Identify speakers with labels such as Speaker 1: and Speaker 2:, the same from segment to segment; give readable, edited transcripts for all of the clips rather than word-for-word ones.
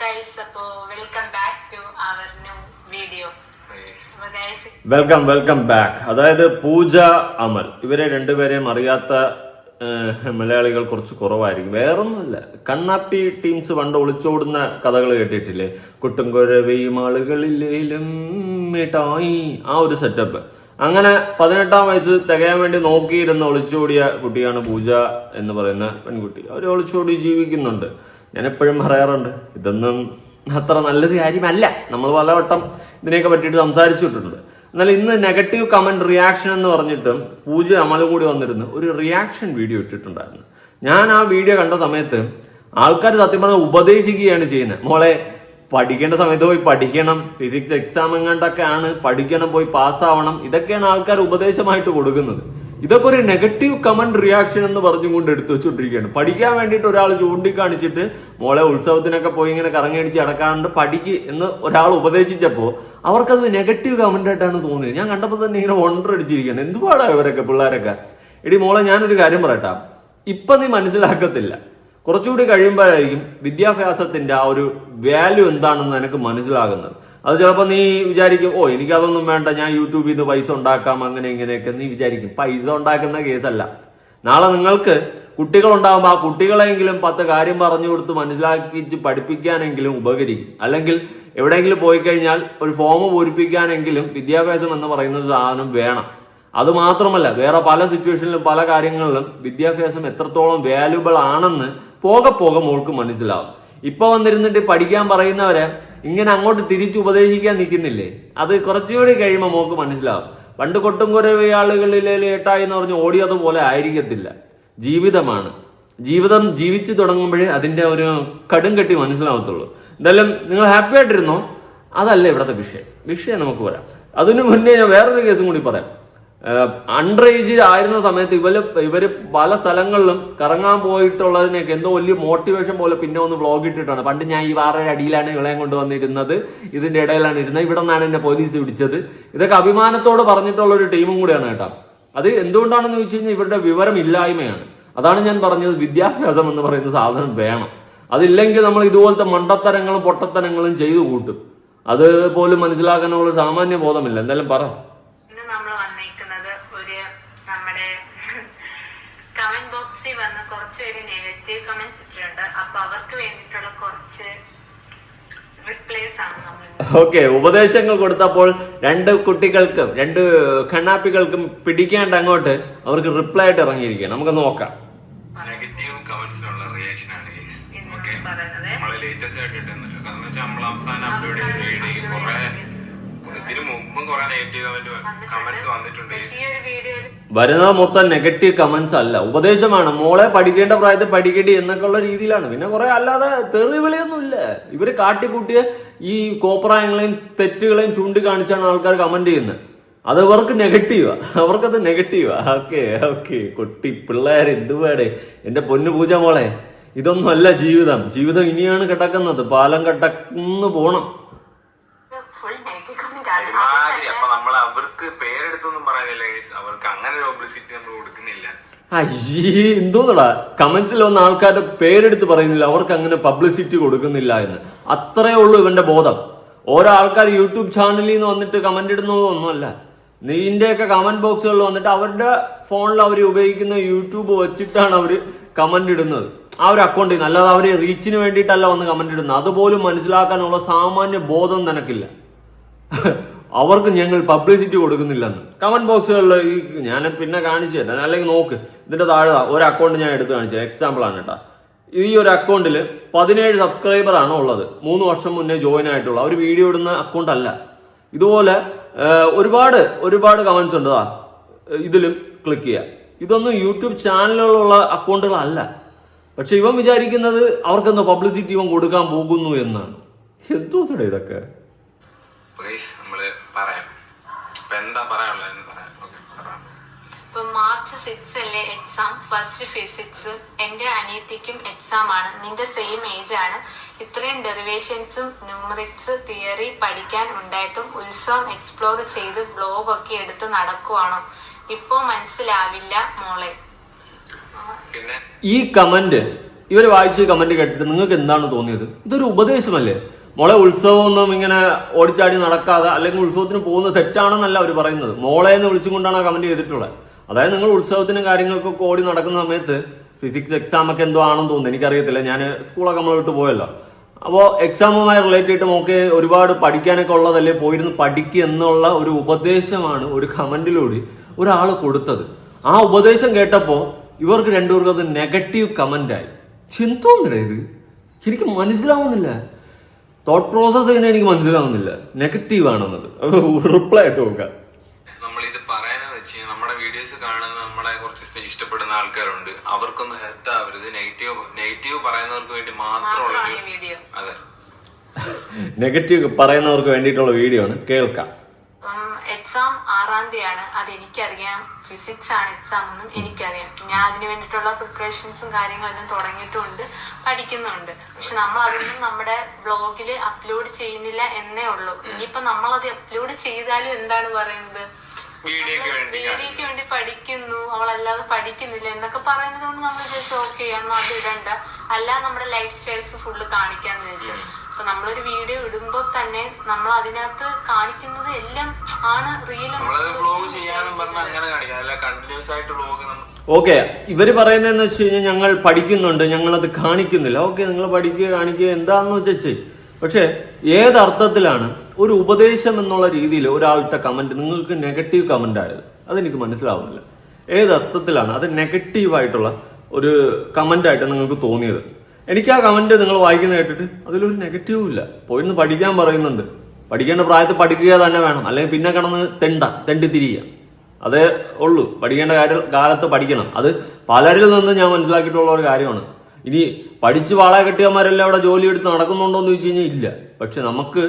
Speaker 1: guys, so welcome back to our new video.
Speaker 2: Welcome back. അതായത് പൂജ, അമൽ ഇവരെ രണ്ടുപേരെയും അറിയാത്ത മലയാളികൾ കുറച്ച് കുറവായിരിക്കും. വേറൊന്നുമില്ല, കണ്ണാപ്പി ടീംസ് പണ്ട് ഒളിച്ചോടുന്ന കഥകൾ കേട്ടിട്ടില്ലേ? കുട്ടുംകുരവയും ആളുകളിലേലും മിഠായി, ആ ഒരു സെറ്റപ്പ്. അങ്ങനെ 18-ാം വയസ്സ് തികയാൻ വേണ്ടി നോക്കിയിരുന്ന ഒളിച്ചോടിയ കുട്ടിയാണ് പൂജ എന്ന് പറയുന്ന പെൺകുട്ടി. അവർ ഒളിച്ചോടി ജീവിക്കുന്നുണ്ട്. ഞാൻ എപ്പോഴും പറയാറുണ്ട്, ഇതൊന്നും അത്ര നല്ലൊരു കാര്യമല്ല. നമ്മൾ പലവട്ടം ഇതിനെയൊക്കെ പറ്റിയിട്ട് സംസാരിച്ചിട്ടുണ്ട്. എന്നാൽ ഇന്ന് നെഗറ്റീവ് കമന്റ് റിയാക്ഷൻ എന്ന് പറഞ്ഞിട്ടും പൂജ അമലും കൂടി വന്നിരുന്നു ഒരു റിയാക്ഷൻ വീഡിയോ ഇട്ടിട്ടുണ്ടായിരുന്നു. ഞാൻ ആ വീഡിയോ കണ്ട സമയത്ത് ആൾക്കാർ സത്യം പറഞ്ഞാൽ ഉപദേശിക്കുകയാണ് ചെയ്യുന്നത്. മോളെ, പഠിക്കേണ്ട സമയത്ത് പോയി പഠിക്കണം, ഫിസിക്സ് എക്സാം എങ്ങാണ്ടൊക്കെ ആണ്, പഠിക്കണം, പോയി പാസ്സാവണം, ഇതൊക്കെയാണ് ആൾക്കാർ ഉപദേശമായിട്ട് കൊടുക്കുന്നത്. ഇതൊക്കെ ഒരു നെഗറ്റീവ് കമന്റ് റിയാക്ഷൻ എന്ന് പറഞ്ഞുകൊണ്ട് എടുത്തു വെച്ചുകൊണ്ടിരിക്കുകയാണ്. പഠിക്കാൻ വേണ്ടിയിട്ട് ഒരാൾ ചൂണ്ടിക്കാണിച്ചിട്ട് മോളെ ഉത്സവത്തിനൊക്കെ പോയി ഇങ്ങനെ കറങ്ങിയടിച്ച് അടക്കാണ്ട് പഠിക്ക് എന്ന് ഒരാൾ ഉപദേശിച്ചപ്പോൾ അവർക്കത് നെഗറ്റീവ് കമന്റ് ആയിട്ടാണ് തോന്നിയത്. ഞാൻ കണ്ടപ്പോൾ തന്നെ ഇങ്ങനെ വണ്ടർ അടിച്ചിരിക്കുകയാണ്, എന്തുപാടാ ഇവരൊക്കെ പിള്ളേരൊക്കെ. എടി മോളെ, ഞാനൊരു കാര്യം പറയട്ടാ, ഇപ്പൊ നീ മനസ്സിലാക്കത്തില്ല, കുറച്ചുകൂടി കഴിയുമ്പോഴായിരിക്കും വിദ്യാഭ്യാസത്തിന്റെ ആ ഒരു വാല്യൂ എന്താണെന്ന് എനിക്ക് മനസ്സിലാകുന്നത്. അത് ചിലപ്പോൾ നീ വിചാരിക്കും, ഓ എനിക്കതൊന്നും വേണ്ട, ഞാൻ യൂട്യൂബിൽ നിന്ന് പൈസ ഉണ്ടാക്കാം, അങ്ങനെ ഇങ്ങനെയൊക്കെ നീ വിചാരിക്കും. പൈസ ഉണ്ടാക്കുന്ന കേസല്ല. നാളെ നിങ്ങൾക്ക് കുട്ടികളുണ്ടാകുമ്പോൾ ആ കുട്ടികളെങ്കിലും 10 കാര്യം പറഞ്ഞു കൊടുത്ത് മനസ്സിലാക്കിച്ച് പഠിപ്പിക്കാനെങ്കിലും ഉപകരിക്കും. അല്ലെങ്കിൽ എവിടെയെങ്കിലും പോയി കഴിഞ്ഞാൽ ഒരു ഫോം പൂരിപ്പിക്കാനെങ്കിലും വിദ്യാഭ്യാസം എന്ന് പറയുന്ന സാധനം വേണം. അത് മാത്രമല്ല, വേറെ പല സിറ്റുവേഷനിലും പല കാര്യങ്ങളിലും വിദ്യാഭ്യാസം എത്രത്തോളം വാല്യുബിൾ ആണെന്ന് പോകെ മോൾക്ക് മനസ്സിലാവും. ഇപ്പൊ വന്നിരുന്നിട്ട് പഠിക്കാൻ പറയുന്നവരെ ഇങ്ങനെ അങ്ങോട്ട് തിരിച്ചു ഉപദേശിക്കാൻ നിൽക്കുന്നില്ലേ, അത് കുറച്ചുകൂടി കഴിയുമ്പോൾ മോൾക്ക് മനസ്സിലാവും. പണ്ട് കൊട്ടും കുറവ് ആളുകളിലെ ഏട്ടായി എന്ന് പറഞ്ഞ് ഓടിയതുപോലെ ആയിരിക്കത്തില്ല. ജീവിതമാണ്. ജീവിതം ജീവിച്ചു തുടങ്ങുമ്പോഴേ അതിന്റെ ഒരു കടും കെട്ടി മനസ്സിലാവത്തുള്ളൂ. എന്തായാലും നിങ്ങൾ ഹാപ്പി ആയിട്ടിരുന്നോ, അതല്ല ഇവിടുത്തെ വിഷയം നമുക്ക് പറയാം. അതിനു മുന്നേ ഞാൻ വേറൊരു കേസും കൂടി പറയാം. അണ്ടർ ഏജ് ആയിരുന്ന സമയത്ത് ഇവര് പല സ്ഥലങ്ങളിലും കറങ്ങാൻ പോയിട്ടുള്ളതിനൊക്കെ എന്തോ വലിയ മോട്ടിവേഷൻ പോലെ പിന്നെ ഒന്ന് വ്ളോഗ് ഇട്ടിട്ടാണ്. പണ്ട് ഞാൻ ഈ വാറയുടെ അടിയിലാണ് ഇവളെയും കൊണ്ടുവന്നിരുന്നത്, ഇതിന്റെ ഇടയിലാണ് ഇരുന്നത്, ഇവിടെ നിന്നാണ് എന്നെ പോലീസ് പിടിച്ചത്, ഇതൊക്കെ അഭിമാനത്തോട് പറഞ്ഞിട്ടുള്ള ഒരു ടീമും കൂടിയാണ് കേട്ടോ. അത് എന്തുകൊണ്ടാണെന്ന് ചോദിച്ചു കഴിഞ്ഞാൽ ഇവരുടെ വിവരമില്ലായ്മയാണ്. അതാണ് ഞാൻ പറഞ്ഞത്, വിദ്യാഭ്യാസം എന്ന് പറയുന്ന സാധനം വേണം. അതില്ലെങ്കിൽ നമ്മൾ ഇതുപോലത്തെ മണ്ടത്തരങ്ങളും പൊട്ടത്തരങ്ങളും ചെയ്തു കൂട്ടും. അത് പോലും മനസ്സിലാക്കാനുള്ള സാമാന്യ ബോധമില്ല. എന്തായാലും പറ.
Speaker 1: നമ്മുടെ കമന്റ് ബോക്സിൽ വന്ന് കുറച്ചുപേര് നെഗറ്റീവ് കമന്റ്സ് ഇട്ടിട്ടുണ്ട്. അപ്പൊ അവർക്ക് വേണ്ടിയിട്ടുള്ള കുറച്ച് റിപ്ലൈസ് ആണ് നമ്മൾ.
Speaker 2: ഓക്കെ, ഉപദേശങ്ങൾ കൊടുത്തപ്പോൾ 2 കുട്ടികൾക്കും 2 കണ്ണാപ്പികൾക്കും പിടിക്കാണ്ട് അങ്ങോട്ട് അവർക്ക് റിപ്ലൈ ആയിട്ട് ഇറങ്ങിയിരിക്കുകയാണ്. നമുക്ക് നോക്കാം.
Speaker 3: നെഗറ്റീവ് കമന്റ്സിനുള്ള റിയാക്ഷൻ ആണ് നമ്മള് ലേറ്റസ്റ്റ് ആയിട്ട് ഇട്ടുന്നത്. കാരണം വെച്ചാൽ നമ്മൾ അവസാനം അപ്ലോഡ് ചെയ്ത വീഡിയോ ഇതിനു മുമ്പും കുറെ നെഗറ്റീവ് കമന്റ്സ് വന്നിട്ടുണ്ട്.
Speaker 2: വരുന്നത് മൊത്തം നെഗറ്റീവ് കമന്റ്സ് അല്ല, ഉപദേശമാണ്. മോളെ പഠിക്കേണ്ട പ്രായത്തിൽ പഠിക്കേണ്ടി എന്നൊക്കെ ഉള്ള രീതിയിലാണ്. പിന്നെ കുറെ അല്ലാതെ തെറിവിളിയൊന്നും ഇല്ല. ഇവര് കാട്ടിക്കൂട്ടിയ ഈ കോപ്രായങ്ങളെയും തെറ്റുകളെയും ചൂണ്ടിക്കാണിച്ചാണ് ആൾക്കാർ കമന്റ് ചെയ്യുന്നത്. അത് അവർക്ക് നെഗറ്റീവാ, അവർക്കത് നെഗറ്റീവാ. ഓക്കെ കുട്ടി പിള്ളേർ എന്തുവേടെ. എന്റെ പൊന്നു പൂജ മോളെ, ഇതൊന്നും അല്ല ജീവിതം ഇനിയാണ് കിടക്കുന്നത്. പാലം കടന്നു പോണം.
Speaker 3: അപ്പൊ നമ്മൾ അവർക്ക് പേരെടുത്തൊന്നും പറയാനില്ല, അവർക്ക് അങ്ങനെ ഒരു പബ്ലിസിറ്റി നമ്മൾ കൊടുക്കുന്നില്ല.
Speaker 2: അയ്യേ, എന്തോന്നടാ കമന്റ്സിൽ വന്ന ആൾക്കാരുടെ പേരെടുത്ത് പറയുന്നില്ല, അവർക്ക് അങ്ങനെ പബ്ലിസിറ്റി കൊടുക്കുന്നില്ല എന്ന്. അത്രേ ഉള്ളൂ ഇവന്റെ ബോധം. ഓരോ ആൾക്കാർ യൂട്യൂബ് ചാനലിൽ നിന്ന് വന്നിട്ട് കമന്റ് ഇടുന്നതൊന്നുമല്ല. നീന്റെയൊക്കെ കമന്റ് ബോക്സുകളിൽ വന്നിട്ട് അവരുടെ ഫോണിൽ അവർ ഉപയോഗിക്കുന്ന യൂട്യൂബ് വെച്ചിട്ടാണ് അവര് കമന്റ് ഇടുന്നത്. ആ ഒരു അക്കൗണ്ടിൽ നിന്ന്, അല്ലാതെ അവര് റീച്ചിന് വേണ്ടിയിട്ടല്ല വന്ന് കമന്റ് ഇടുന്നത്. അതുപോലും മനസ്സിലാക്കാനുള്ള സാമാന്യ ബോധം നിനക്കില്ല. അവർക്ക് ഞങ്ങൾ പബ്ലിസിറ്റി കൊടുക്കുന്നില്ലെന്ന് കമന്റ് ബോക്സുകളിൽ ഞാൻ പിന്നെ കാണിച്ചു തരാം. അല്ലെങ്കിൽ നോക്ക്, ഇതിന്റെ താഴെ ഒരു അക്കൗണ്ട് ഞാൻ എടുത്ത് കാണിച്ചു തരാം. എക്സാമ്പിൾ ആണ് കേട്ടോ. ഈ ഒരു അക്കൗണ്ടിൽ 17 സബ്സ്ക്രൈബർ ആണ് ഉള്ളത്. 3 വർഷം മുന്നേ ജോയിൻ ആയിട്ടുള്ള ഒരു വീഡിയോ ഇടുന്ന അക്കൗണ്ട് അല്ല. ഇതുപോലെ ഒരുപാട് കമന്റ്സ് ഉണ്ട്. ഇതിലും ക്ലിക്ക് ചെയ്യാം. ഇതൊന്നും യൂട്യൂബ് ചാനലുകളുള്ള അക്കൗണ്ടുകളല്ല. പക്ഷെ ഇവൻ വിചാരിക്കുന്നത് അവർക്കെന്തോ പബ്ലിസിറ്റി ഇവൻ കൊടുക്കാൻ പോകുന്നു എന്നാണ്. എന്തോന്നടേ ഇതൊക്കെ.
Speaker 3: നമ്മള് പറയാം, എന്താ പറയാനുള്ളതെന്ന് പറയാം.
Speaker 1: ഇപ്പൊ March 6 അല്ലേ എക്സാം, ഫസ്റ്റ് ഫിസിക്സ്. എന്റെ അനിയത്തിക്കും എക്സാം ആണ്. നിന്റെ സെയിം ഏജ് ആണ്. ഇത്രയും ഡെറിവേഷൻസും ന്യൂമറിക്സ് തിയറി പഠിക്കാൻ ഉണ്ടായിട്ടും ഉത്സവം എക്സ്പ്ലോർ ചെയ്ത് ബ്ലോഗ് ഒക്കെ എടുത്ത് നടക്കുവാണോ? ഇപ്പൊ മനസ്സിലാവില്ല മോളെ.
Speaker 2: ഈ കമന്റ് ഇവർ വായിച്ച് കമന്റ് കേട്ടിട്ട് നിങ്ങൾക്ക് എന്താണ് തോന്നിയത്? ഇതൊരു ഉപദേശമല്ലേ? മോളെ ഉത്സവമൊന്നും ഇങ്ങനെ ഓടിച്ചാടി നടക്കാതെ, അല്ലെങ്കിൽ ഉത്സവത്തിന് പോകുന്നത് തെറ്റാണെന്നല്ല അവർ പറയുന്നത്. മോളെ എന്ന് വിളിച്ചുകൊണ്ടാണ് ആ കമന്റ് ചെയ്തിട്ടുള്ളത്. അതായത് നിങ്ങൾ ഉത്സവത്തിനും കാര്യങ്ങൾക്കൊക്കെ ഓടി നടക്കുന്ന സമയത്ത് ഫിസിക്സ് എക്സാം ഒക്കെ എന്തോ ആണെന്ന് തോന്നുന്നു, എനിക്കറിയത്തില്ല, ഞാൻ സ്കൂളൊക്കെ നമ്മൾ വിട്ട് പോയല്ലോ. അപ്പോൾ എക്സാമുമായി റിലേറ്റ് ചെയ്തിട്ട് നമുക്ക് ഒരുപാട് പഠിക്കാനൊക്കെ ഉള്ളതല്ലേ, പോയിരുന്ന് പഠിക്കുക എന്നുള്ള ഒരു ഉപദേശമാണ് ഒരു കമന്റിലൂടെ ഒരാൾ കൊടുത്തത്. ആ ഉപദേശം കേട്ടപ്പോൾ ഇവർക്ക് രണ്ടുപേർക്കും അത് നെഗറ്റീവ് കമന്റായി. എന്തോന്നില്ല ഇത്, എനിക്ക് മനസ്സിലാവുന്നില്ല. തോട്ട് പ്രോസസ് ചെയ്യുന്നത് എനിക്ക് മനസ്സിലാവുന്നില്ല. നെഗറ്റീവ് ആണെന്നത് റിപ്ലൈ ആയിട്ട് നോക്കാം.
Speaker 3: നമ്മളിത് പറയാനെന്ന് വെച്ച് കഴിഞ്ഞാൽ നമ്മുടെ വീഡിയോസ് കാണുന്ന നമ്മളെ കുറച്ച് ഇഷ്ടപ്പെടുന്ന ആൾക്കാരുണ്ട്, അവർക്കൊന്നും ഹെൽത്ത് ആവരുത്. നെഗറ്റീവ് പറയുന്നവർക്ക് വേണ്ടി മാത്രമുള്ള
Speaker 1: വീഡിയോ.
Speaker 3: അതെ,
Speaker 2: നെഗറ്റീവ് പറയുന്നവർക്ക് വേണ്ടിയിട്ടുള്ള വീഡിയോ ആണ്, കേൾക്കാം.
Speaker 1: എക്സാം 6-ാം തീയതിയാണ്, അത് എനിക്കറിയാം. ഫിസിക്സ് ആണ് എക്സാം എന്നും എനിക്കറിയാം. ഞാൻ അതിന് വേണ്ടിയിട്ടുള്ള പ്രിപ്പറേഷൻസും കാര്യങ്ങളെല്ലാം തുടങ്ങിയിട്ടുണ്ട്, പഠിക്കുന്നുണ്ട്. പക്ഷെ നമ്മൾ അതൊന്നും നമ്മുടെ ബ്ലോഗിൽ അപ്ലോഡ് ചെയ്യുന്നില്ല എന്നേ ഉള്ളൂ. ഇനിയിപ്പോ നമ്മളത് അപ്ലോഡ് ചെയ്താലും എന്താണ് പറയുന്നത്, വീഡിയോക്ക് വേണ്ടി പഠിക്കുന്നു, അവളല്ലാതെ പഠിക്കുന്നില്ല എന്നൊക്കെ പറയുന്നത് കൊണ്ട് നമ്മൾ വിചാരിച്ചു ഓക്കെ എന്നാ അത് ഇടണ്ട, അല്ല നമ്മുടെ ലൈഫ് സ്റ്റൈൽസ് ഫുള്ള് കാണിക്കാന്ന് വിചാരിച്ചു. അപ്പൊ നമ്മളൊരു വീഡിയോ ഇടുമ്പോ തന്നെ നമ്മൾ അതിനകത്ത് കാണിക്കുന്നത് എല്ലാം ആണ് റിയൽ.
Speaker 2: ഓക്കെ, ഇവര് പറയുന്നതെന്ന് വെച്ച് കഴിഞ്ഞാൽ ഞങ്ങൾ പഠിക്കുന്നുണ്ട്, ഞങ്ങളത് കാണിക്കുന്നില്ല. ഓക്കെ, നിങ്ങൾ പഠിക്കുക കാണിക്കുക എന്താന്ന് വെച്ചേ. പക്ഷെ ഏതർത്ഥത്തിലാണ് ഒരു ഉപദേശം എന്നുള്ള രീതിയിൽ ഒരാളുടെ കമന്റ് നിങ്ങൾക്ക് നെഗറ്റീവ് കമന്റ് ആയത്? അതെനിക്ക് മനസ്സിലാവുന്നില്ല. ഏതർത്ഥത്തിലാണ് അത് നെഗറ്റീവായിട്ടുള്ള ഒരു കമന്റ് ആയിട്ട് നിങ്ങൾക്ക് തോന്നിയത്? എനിക്ക് ആ കമന്റ് നിങ്ങൾ വായിക്കുന്ന കേട്ടിട്ട് അതിലൊരു നെഗറ്റീവും ഇല്ല. പോയിരുന്ന് പഠിക്കാൻ പറയുന്നുണ്ട്, പഠിക്കേണ്ട പ്രായത്തിൽ പഠിക്കുക തന്നെ വേണം, അല്ലെങ്കിൽ പിന്നെ കിടന്ന് തെണ്ടി തിരിയുക, അതേ ഉള്ളൂ. പഠിക്കേണ്ട കാലത്ത് പഠിക്കണം. അത് പലരിൽ നിന്ന് ഞാൻ മനസ്സിലാക്കിയിട്ടുള്ള ഒരു കാര്യമാണ്. ഇനി പഠിച്ച് വാള കെട്ടിയവന്മാരെല്ലാം അവിടെ ജോലി എടുത്ത് നടക്കുന്നുണ്ടോ എന്ന് ചോദിച്ചു കഴിഞ്ഞാൽ ഇല്ല. പക്ഷെ നമുക്ക്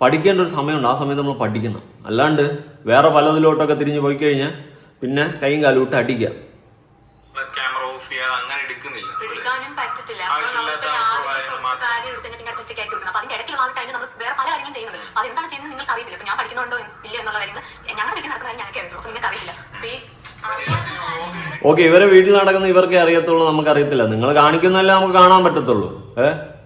Speaker 2: പഠിക്കേണ്ട ഒരു സമയമുണ്ട്, ആ സമയത്ത് നമ്മൾ പഠിക്കണം. അല്ലാണ്ട് വേറെ പലതിലോട്ടൊക്കെ തിരിഞ്ഞു പോയി കഴിഞ്ഞാൽ പിന്നെ കൈയും കാലും ഇട്ട് അടിക്കാം.
Speaker 3: ക്യാമറ ഓഫ് ചെയ്യാതെ അങ്ങനെ എടുക്കുന്നില്ല,
Speaker 1: എടുക്കാനും പറ്റത്തില്ല. അപ്പൊ നമുക്ക് രാവിലെ കുറച്ച് കാര്യം എടുത്ത് പിന്നെ അടുത്ത് ഉച്ചയ്ക്ക് ആയിട്ട് കൊടുക്കണം. അപ്പൊ അതിന്റെ ഇടയ്ക്കുള്ള ടൈമിൽ നമ്മൾ വേറെ പല കാര്യങ്ങളും ചെയ്യുന്നുണ്ട്. അപ്പൊ അതെന്താണ് ചെയ്യുന്നത് നിങ്ങൾക്ക് അറിയത്തില്ല. അപ്പൊ ഞാൻ പഠിക്കുന്നുണ്ടോ ഇല്ല എന്നുള്ള കാര്യങ്ങൾ ഞങ്ങളുടെ വീട്ടിൽ നടക്കുന്ന കാര്യം ഞങ്ങൾക്ക് അറിയത്തുള്ളൂ. അപ്പൊ നിങ്ങൾക്ക് അറിയില്ല.
Speaker 2: ഓക്കെ, ഇവരെ വീട്ടിൽ നടക്കുന്ന ഇവർക്കേ അറിയത്തുള്ളൂ, നമുക്ക് അറിയത്തില്ല. നിങ്ങൾ കാണിക്കുന്നതല്ലേ നമുക്ക് കാണാൻ പറ്റത്തുള്ളൂ.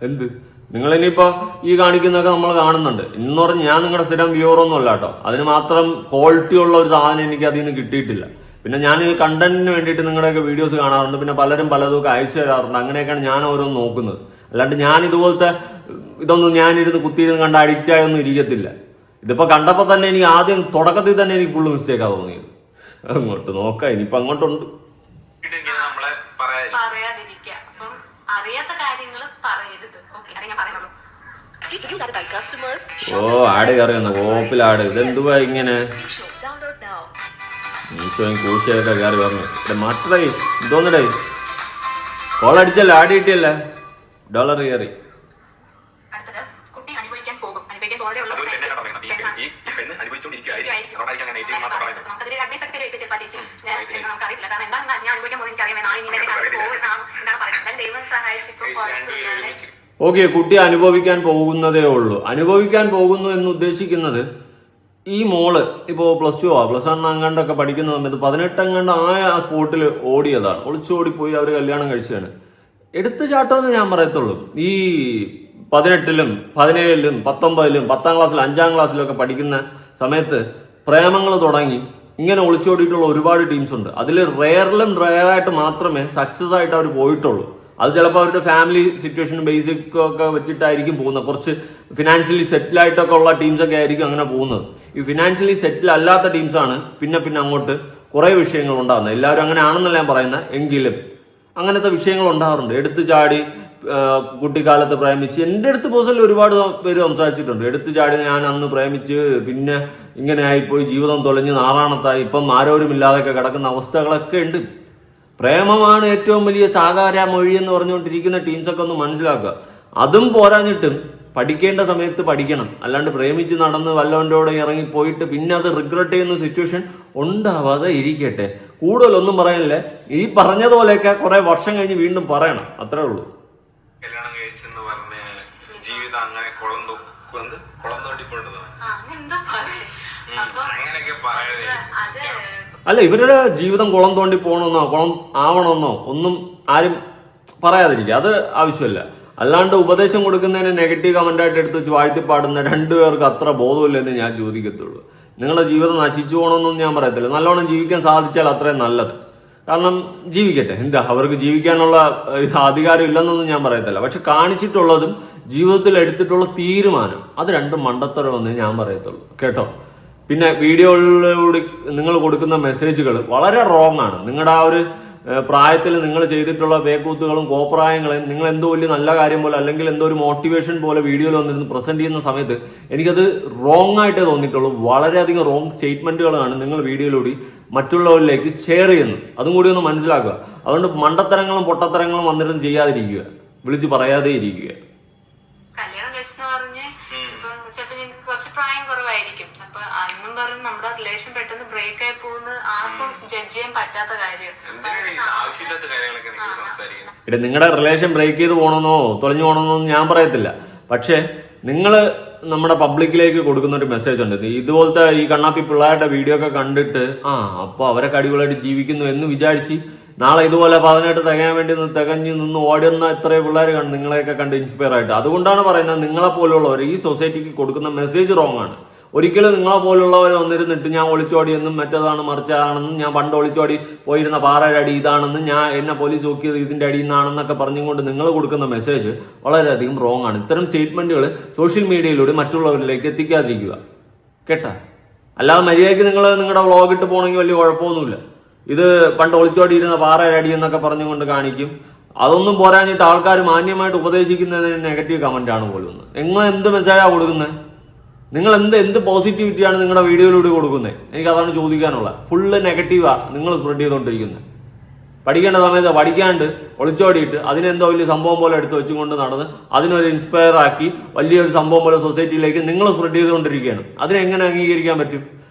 Speaker 2: എന്ത് നിങ്ങൾ ഇനിയിപ്പോ ഈ കാണിക്കുന്നതൊക്കെ നമ്മൾ കാണുന്നുണ്ട് എന്ന് പറഞ്ഞ് ഞാൻ നിങ്ങളുടെ സ്ഥിരം വ്യൂവറൊന്നും അല്ല കേട്ടോ. അതിന് മാത്രം ക്വാളിറ്റി ഉള്ള ഒരു സാധനം എനിക്ക് അതിൽ നിന്ന് കിട്ടിയിട്ടില്ല. പിന്നെ ഞാൻ ഈ കണ്ടന്റിന് വേണ്ടിയിട്ട് നിങ്ങളുടെയൊക്കെ വീഡിയോസ് കാണാറുണ്ട്, പിന്നെ പലരും പലതൊക്കെ അയച്ചു തരാറുണ്ട്. അങ്ങനെയൊക്കെയാണ് ഞാൻ ഓരോന്ന് നോക്കുന്നത്. അല്ലാണ്ട് ഞാൻ ഇതുപോലത്തെ ഇതൊന്നും ഞാനിരുന്ന് കുത്തിയിരുന്ന് കണ്ട് അഡിക്റ്റ് ആയൊന്നും ഇരിക്കത്തില്ല. ഇതിപ്പോ കണ്ടപ്പോ തന്നെ എനിക്ക് ആദ്യം തുടക്കത്തിൽ തന്നെ എനിക്ക് ഫുള്ള് മിസ്റ്റേക്കാ തോന്നിയത്. അങ്ങോട്ട് നോക്കാം, ഇനിയിപ്പോ അങ്ങോട്ടുണ്ട്.
Speaker 1: പറയാതിരിക്കുക. അപ്പം അറിയാത്ത കാര്യങ്ങൾ പറയരുത്.
Speaker 2: ഓ, ആട് കയറിയെന്ന് കോപ്പിലാട്. ഇതെന്തുവാ ഇങ്ങനെ മീശോയും കൂശയൊക്കെ കയറി പറഞ്ഞു. മട്ടേ എന്തോന്നടേ, കോളടിച്ചല്ല, ആടി കിട്ടിയല്ല, ഡോളർ കയറി. ഓക്കെ, കുട്ടി അനുഭവിക്കാൻ പോകുന്നതേ ഉള്ളൂ. അനുഭവിക്കാൻ പോകുന്നു എന്ന് ഉദ്ദേശിക്കുന്നത് ഈ മോള് ഇപ്പോൾ +2 +1 അങ്ങാണ്ടൊക്കെ പഠിക്കുന്ന സമയത്ത് 18 അങ്ങാണ്ട് ആ സ്പോട്ടിൽ ഓടിയതാണ്, ഒളിച്ചോടിപ്പോയി അവർ കല്യാണം കഴിച്ചതാണ്. എടുത്തു ചാട്ടമെന്ന് ഞാൻ പറയത്തുള്ളൂ. ഈ 18-ലും 17-ലും 19-ലും 10ാം ക്ലാസ്സിലും 5ാം ക്ലാസ്സിലൊക്കെ പഠിക്കുന്ന സമയത്ത് പ്രേമങ്ങൾ തുടങ്ങി ഇങ്ങനെ ഒളിച്ചോടിയിട്ടുള്ള ഒരുപാട് ടീംസ് ഉണ്ട്. അതിൽ റെയറായിട്ട് മാത്രമേ സക്സസ് ആയിട്ട് അവർ പോയിട്ടുള്ളൂ. അത് ചിലപ്പോൾ അവരുടെ ഫാമിലി സിറ്റുവേഷൻ ബേസിക് ഒക്കെ വെച്ചിട്ടായിരിക്കും പോകുന്നത്. കുറച്ച് ഫിനാൻഷ്യലി സെറ്റിൽ ആയിട്ടൊക്കെ ഉള്ള ടീംസൊക്കെ ആയിരിക്കും അങ്ങനെ പോകുന്നത്. ഈ ഫിനാൻഷ്യലി സെറ്റിൽ അല്ലാത്ത ടീംസാണ് പിന്നെ അങ്ങോട്ട് കുറേ വിഷയങ്ങൾ ഉണ്ടാകുന്നത്. എല്ലാവരും അങ്ങനെ ആണെന്നല്ല ഞാൻ പറയുന്നത്, എങ്കിലും അങ്ങനത്തെ വിഷയങ്ങൾ ഉണ്ടാകാറുണ്ട്. എടുത്തു ചാടി കുട്ടിക്കാലത്ത് പ്രേമിച്ച്, എൻ്റെ അടുത്ത് പേഴ്സണലി ഒരുപാട് പേര് സംസാരിച്ചിട്ടുണ്ട്. എടുത്തു ചാടി ഞാൻ അന്ന് പ്രേമിച്ച് പിന്നെ ഇങ്ങനെ ആയിപ്പോയി, ജീവിതം തൊലഞ്ഞ് നാറാണത്തായി, ഇപ്പം ആരോരുമില്ലാതൊക്കെ കിടക്കുന്ന അവസ്ഥകളൊക്കെ ഉണ്ട്. പ്രേമമാണ് ഏറ്റവും വലിയ സാകാര മൊഴി എന്ന് പറഞ്ഞുകൊണ്ടിരിക്കുന്ന ടീംസൊക്കെ ഒന്ന് മനസ്സിലാക്കുക. അതും പോരാഞ്ഞിട്ടും പഠിക്കേണ്ട സമയത്ത് പഠിക്കണം. അല്ലാണ്ട് പ്രേമിച്ച് നടന്ന് വല്ലവൻ്റെയോടെ ഇറങ്ങിപ്പോയിട്ട് പിന്നെ അത് റിഗ്രറ്റ് ചെയ്യുന്ന സിറ്റുവേഷൻ ഉണ്ടാവാതെ ഇരിക്കട്ടെ. കൂടുതലൊന്നും പറയാനില്ല. ഈ പറഞ്ഞതുപോലെയൊക്കെ കുറെ വർഷം കഴിഞ്ഞ് വീണ്ടും പറയണം, അത്രേ ഉള്ളൂ.
Speaker 3: കല്യാണം കഴിച്ചെന്ന് പറഞ്ഞ് ജീവിതം അങ്ങനെ കുളം തോണ്ടിക്കൊണ്ടതാണ്. അങ്ങനെയൊക്കെ പറയാതെ
Speaker 2: അല്ല, ഇവരുടെ ജീവിതം കുളം തോണ്ടി പോകണമെന്നോ കുളം ആവണമെന്നോ ഒന്നും ആരും പറയാതിരിക്കുക, അത് ആവശ്യമില്ല. അല്ലാണ്ട് ഉപദേശം കൊടുക്കുന്നതിന് നെഗറ്റീവ് കമന്റായിട്ട് എടുത്ത് വെച്ച് വാഴ്ത്തിപ്പാടുന്ന രണ്ടുപേർക്ക് അത്ര ബോധമില്ലെന്ന് ഞാൻ ചോദിക്കത്തുള്ളൂ. നിങ്ങളുടെ ജീവിതം നശിച്ചു പോകണമെന്നൊന്നും ഞാൻ പറയത്തില്ല. നല്ലോണം ജീവിക്കാൻ സാധിച്ചാൽ അത്രയും നല്ലത്. കാരണം ജീവിക്കട്ടെ, എന്താ അവർക്ക് ജീവിക്കാനുള്ള അധികാരം ഇല്ലെന്നൊന്നും ഞാൻ പറയത്തില്ല. പക്ഷെ കാണിച്ചിട്ടുള്ളതും ജീവിതത്തിൽ എടുത്തിട്ടുള്ള തീരുമാനം അത് രണ്ടും മണ്ടത്തരമെന്ന് ഞാൻ പറയത്തുള്ളൂ കേട്ടോ. പിന്നെ വീഡിയോയിലൂടെ നിങ്ങൾ കൊടുക്കുന്ന മെസ്സേജുകൾ വളരെ റോങ് ആണ്. നിങ്ങളുടെ ആ ഒരു പ്രായത്തിൽ നിങ്ങൾ ചെയ്തിട്ടുള്ള വേക്കൂത്തുകളും കോപ്രായങ്ങളെയും നിങ്ങൾ എന്തോ വലിയ നല്ല കാര്യം പോലെ അല്ലെങ്കിൽ എന്തോ ഒരു മോട്ടിവേഷൻ പോലെ വീഡിയോയിൽ വന്നിരുന്ന് പ്രസന്റ് ചെയ്യുന്ന സമയത്ത് എനിക്കത് റോങ് ആയിട്ടേ തോന്നിയിട്ടുള്ളൂ. വളരെയധികം റോങ് സ്റ്റേറ്റ്മെന്റുകളാണ് നിങ്ങൾ വീഡിയോയിലൂടെ മറ്റുള്ളവരിലേക്ക് ഷെയർ ചെയ്യുന്നത്. അതും കൂടി ഒന്ന് മനസ്സിലാക്കുക. അതുകൊണ്ട് മണ്ടത്തരങ്ങളും പൊട്ടത്തരങ്ങളും വന്നിട്ടും ചെയ്യാതിരിക്കുക, വിളിച്ച് പറയാതെ ഇരിക്കുക.
Speaker 1: കല്യാണം കഴിച്ചെന്ന് പറഞ്ഞ് ഇപ്പം ചിലപ്പോ ഞങ്ങൾക്ക് കുറച്ച് പ്രായം കുറവായിരിക്കും. അപ്പൊ അന്നും പറഞ്ഞ് നമ്മുടെ റിലേഷൻ പെട്ടെന്ന് ബ്രേക്ക് ആയി പോകുന്ന ആർക്കും ജഡ്ജ് ചെയ്യാൻ പറ്റാത്ത കാര്യം.
Speaker 2: ഇവിടെ നിങ്ങളുടെ റിലേഷൻ ബ്രേക്ക് ചെയ്ത് പോകണമെന്നോ തൊലഞ്ഞു പോകണമെന്നോ ഞാൻ പറയത്തില്ല. പക്ഷെ നിങ്ങൾ നമ്മുടെ പബ്ലിക്കിലേക്ക് കൊടുക്കുന്ന ഒരു മെസ്സേജ് ഉണ്ട്. ഇതുപോലത്തെ ഈ കണ്ണാപ്പി പിള്ളേരുടെ വീഡിയോ ഒക്കെ കണ്ടിട്ട് അപ്പൊ അവരൊക്കെ അടിപൊളിയായിട്ട് ജീവിക്കുന്നു എന്ന് വിചാരിച്ച് നാളെ ഇതുപോലെ 18 തികയാൻ വേണ്ടി തികഞ്ഞു നിന്ന് ഓടുന്ന എത്രയോ പിള്ളേർ കണ്ട് നിങ്ങളെയൊക്കെ കണ്ട് ഇൻസ്പയർ ആയിട്ട്. അതുകൊണ്ടാണ് പറയുന്നത് നിങ്ങളെ പോലുള്ളവർ ഈ സൊസൈറ്റിക്ക് കൊടുക്കുന്ന മെസ്സേജ് റോങ് ആണ്. ഒരിക്കലും നിങ്ങളെ പോലുള്ളവർ വന്നിരുന്നിട്ട് ഞാൻ ഒളിച്ചോടിയെന്നും മറ്റേതാണ് മറിച്ചതാണെന്നും ഞാൻ പണ്ട് ഒളിച്ചോടി പോയിരുന്ന പാറയുടെ അടി ഇതാണെന്നും ഞാൻ എന്നെ പോലീസ് നോക്കിയത് ഇതിന്റെ അടിയിൽ നിന്നാണെന്നൊക്കെ പറഞ്ഞുകൊണ്ട് നിങ്ങൾ കൊടുക്കുന്ന മെസ്സേജ് വളരെയധികം റോങ് ആണ്. ഇത്തരം സ്റ്റേറ്റ്മെന്റുകൾ സോഷ്യൽ മീഡിയയിലൂടെ മറ്റുള്ളവരിലേക്ക് എത്തിക്കാതിരിക്കുക കേട്ടാ. അല്ലാതെ മര്യാദയ്ക്ക് നിങ്ങൾ നിങ്ങളുടെ വ്ളോഗ് ഇട്ട് പോകണമെങ്കിൽ വലിയ കുഴപ്പമൊന്നുമില്ല. ഇത് പണ്ട് ഒളിച്ചോടിയിരുന്ന പാറയുടെ അടി എന്നൊക്കെ പറഞ്ഞുകൊണ്ട് കാണിക്കും. അതൊന്നും പോരാഞ്ഞിട്ട് ആൾക്കാർ മാന്യമായിട്ട് ഉപദേശിക്കുന്നതിന് നെഗറ്റീവ് കമന്റ് ആണ് പോലും. നിങ്ങൾ എന്ത് മെസ്സേജാണ് കൊടുക്കുന്നത്? നിങ്ങൾ എന്ത് പോസിറ്റിവിറ്റിയാണ് നിങ്ങളുടെ വീഡിയോയിലൂടെ കൊടുക്കുന്നത്? എനിക്ക് അതാണ് ചോദിക്കാനുള്ളത്. ഫുള്ള് നെഗറ്റീവാ നിങ്ങൾ സ്പ്രെഡ് ചെയ്തുകൊണ്ടിരിക്കുന്നത്. പഠിക്കേണ്ട സമയത്ത് പഠിക്കാണ്ട് ഒളിച്ചോടിയിട്ട് അതിനെന്തോ വലിയ സംഭവം പോലെ എടുത്ത് വെച്ചുകൊണ്ട് നടന്ന് അതിനൊരു ഇൻസ്പയർ ആക്കി വലിയൊരു സംഭവം പോലെ സൊസൈറ്റിയിലേക്ക് നിങ്ങൾ സ്പ്രെഡ് ചെയ്തുകൊണ്ടിരിക്കുകയാണ്. അതിനെങ്ങനെ അംഗീകരിക്കാൻ പറ്റും?